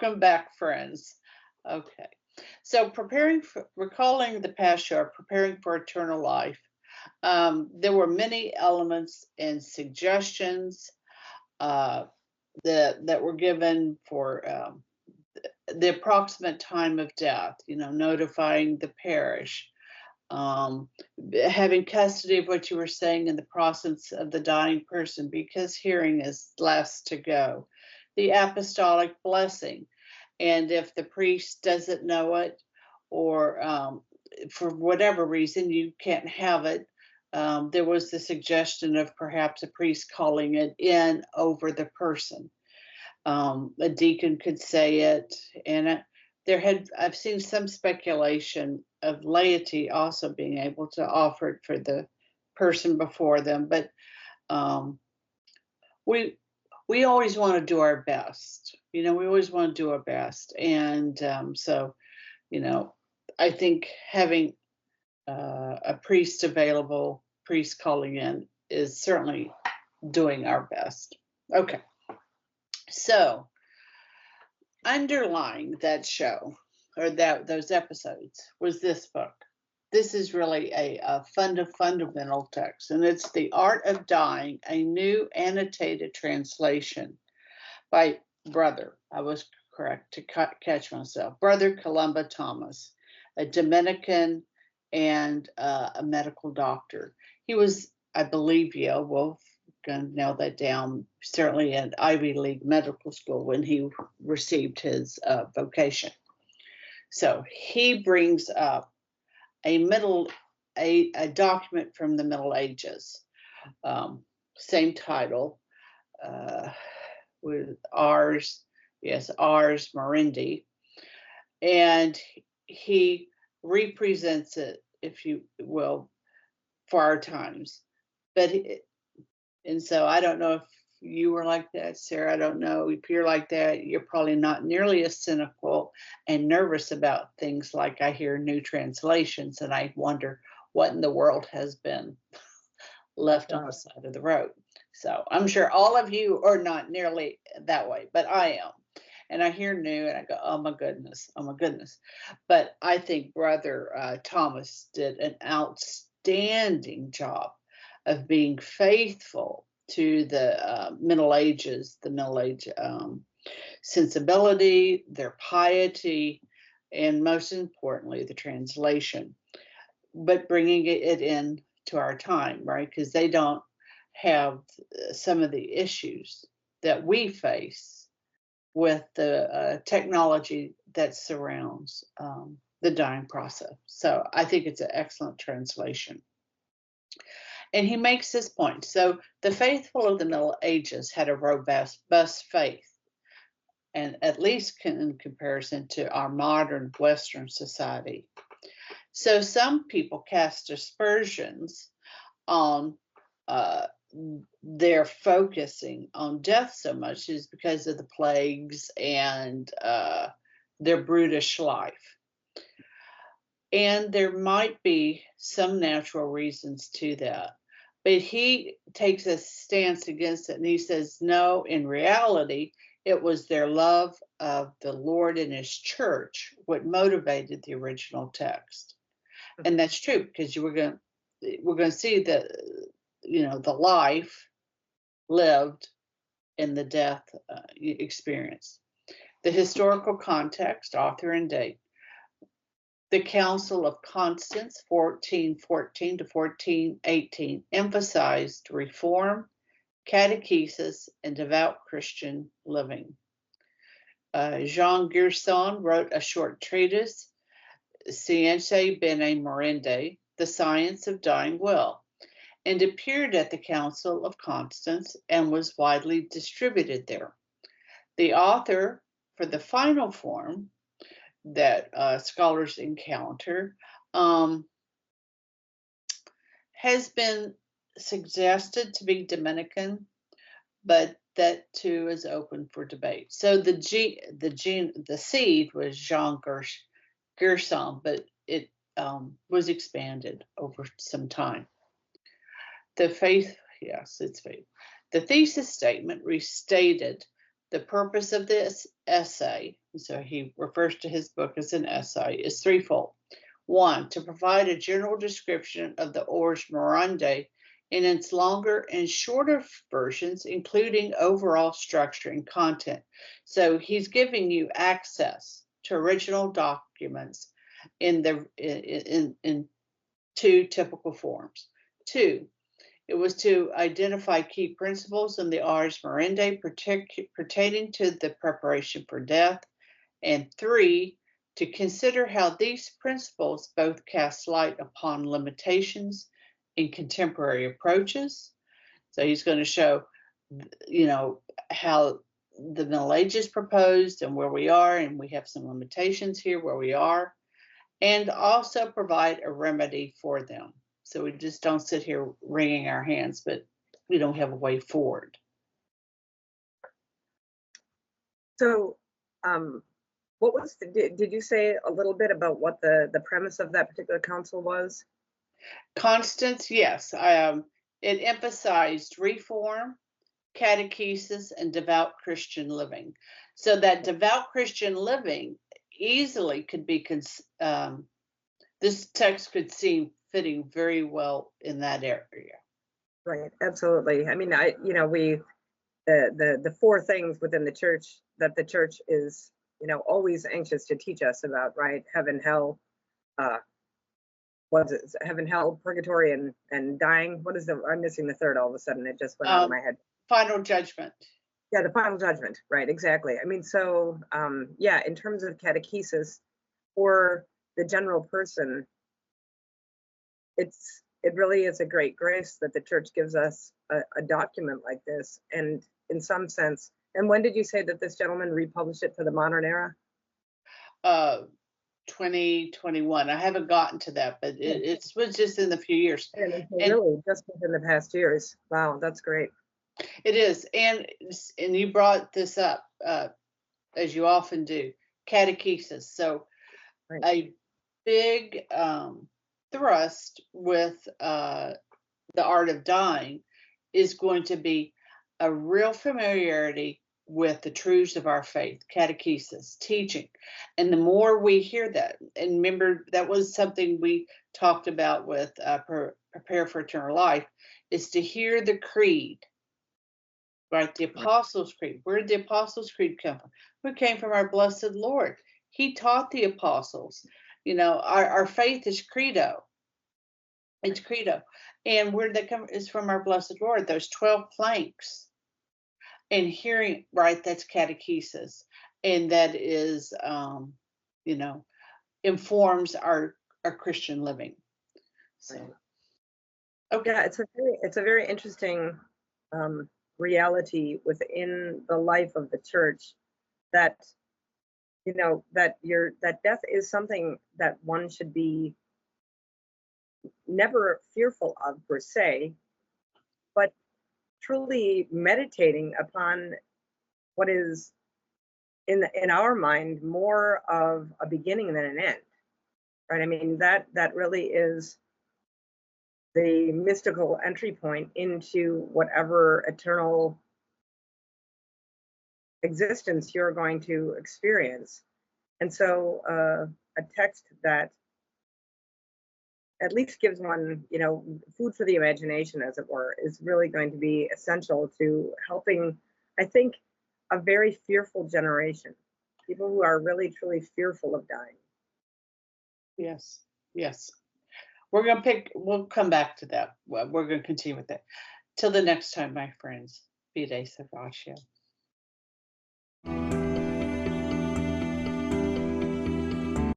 Welcome back, friends. Okay. So recalling the past year, preparing for eternal life, there were many elements and suggestions uh, that were given for the approximate time of death, notifying the parish, um, having custody of what you were saying in the process of the dying person, because hearing is last to go, the apostolic blessing. And if the priest doesn't know it, or for whatever reason you can't have it, there was the suggestion of perhaps a priest calling it in over the person. A deacon could say it, and I've seen some speculation of laity also being able to offer it for the person before them, but um, we we always want to do our best. We always want to do our best, and so you know, I think having a priest available, priest calling in, is certainly doing our best. Okay, so underlying that show or those episodes was this book. This is really a fundamental text, and it's The Art of Dying, a new annotated translation by I was correct to catch myself, Brother Columba Thomas, a Dominican and a medical doctor. He was, I believe, Yale. We'll gonna nail that down. Certainly at Ivy League medical school when he received his vocation. So he brings up a document from the Middle Ages, same title, with Ars Moriendi, and he represents it, if you will, for our times. And so I don't know if you were like that, Sarah. I don't know if you're like that. You're probably not nearly as cynical and nervous about things like I hear new translations, and I wonder what in the world has been left on the side of the road. So I'm sure all of you are not nearly that way, but I am. And I hear new and I go, oh my goodness. But I think Brother Thomas did an outstanding job of being faithful to the Middle Ages, the Middle Age sensibility, their piety, and most importantly, the translation, but bringing it in to our time, right? Because they don't have some of the issues that we face with the technology that surrounds the dying process. So I think it's an excellent translation. And he makes this point. So the faithful of the Middle Ages had a robust faith, and at least in comparison to our modern Western society. So some people cast aspersions on their focusing on death so much is because of the plagues and their brutish life. And there might be some natural reasons to that. But he takes a stance against it, and he says, no, in reality, it was their love of the Lord and his church what motivated the original text. And that's true, because we're going to see that, the life lived in the death experience. The historical context, author and date. The Council of Constance, 1414 to 1418, emphasized reform, catechesis, and devout Christian living. Jean Gerson wrote a short treatise, Scientia Bene Moriendi, The Science of Dying Well, and appeared at the Council of Constance and was widely distributed there. The author for the final form that scholars encounter has been suggested to be Dominican, but that too is open for debate. So the seed was Jean Gerson, but it was expanded over some time. The faith. The thesis statement restated The purpose of this essay, so he refers to his book as an essay, is threefold. One, to provide a general description of the Ars Moriendi in its longer and shorter versions, including overall structure and content. So he's giving you access to original documents in two typical forms. Two, it was to identify key principles in the Ars Moriendi pertaining to the preparation for death. And three, to consider how these principles both cast light upon limitations in contemporary approaches. So he's going to show, how the Middle Ages proposed and where we are, and we have some limitations here where we are, and also provide a remedy for them. So we just don't sit here wringing our hands, but we don't have a way forward. So, what was did you say a little bit about what the premise of that particular council was? Constance, yes. It emphasized reform, catechesis, and devout Christian living. So that devout Christian living easily could be, this text could seem fitting very well in that area. Right, absolutely. I mean, we the four things within the church that the church is, always anxious to teach us about, right? Heaven, hell, what is it? Heaven, hell, purgatory, and dying. What is I'm missing the third all of a sudden. It just went out of my head. Final judgment. Yeah, the final judgment, right, exactly. I mean, so, yeah, in terms of catechesis for the general person, it really is a great grace that the church gives us a document like this. And in some sense, and when did you say that this gentleman republished it for the modern era? 2021. I haven't gotten to that, but it was just in a few years. And really, just within the past years. Wow, that's great. It is, and you brought this up, as you often do, catechesis. So Right. a big thrust with the art of dying is going to be a real familiarity with the truths of our faith, catechesis, teaching. And the more we hear that, and remember, that was something we talked about with Prepare for Eternal Life, is to hear the creed, right? The Apostles' Creed. Where did the Apostles' Creed come from? It came from our blessed Lord. He taught the apostles. Our faith is credo. It's credo. And where did that come? Is from our blessed Lord, those 12 planks. And hearing, right, that's catechesis. And that is, informs our Christian living. So, okay. Yeah, it's a very interesting reality within the life of the church that, that death is something that one should be never fearful of per se, but truly meditating upon what is in our mind more of a beginning than an end, right? I mean, that really is the mystical entry point into whatever eternal existence you're going to experience. And so a text that at least gives one, food for the imagination, as it were, is really going to be essential to helping, I think, a very fearful generation, people who are really, truly fearful of dying. Yes, yes. We'll come back to that. We're going to continue with that. Till the next time, my friends. Fide Servatio.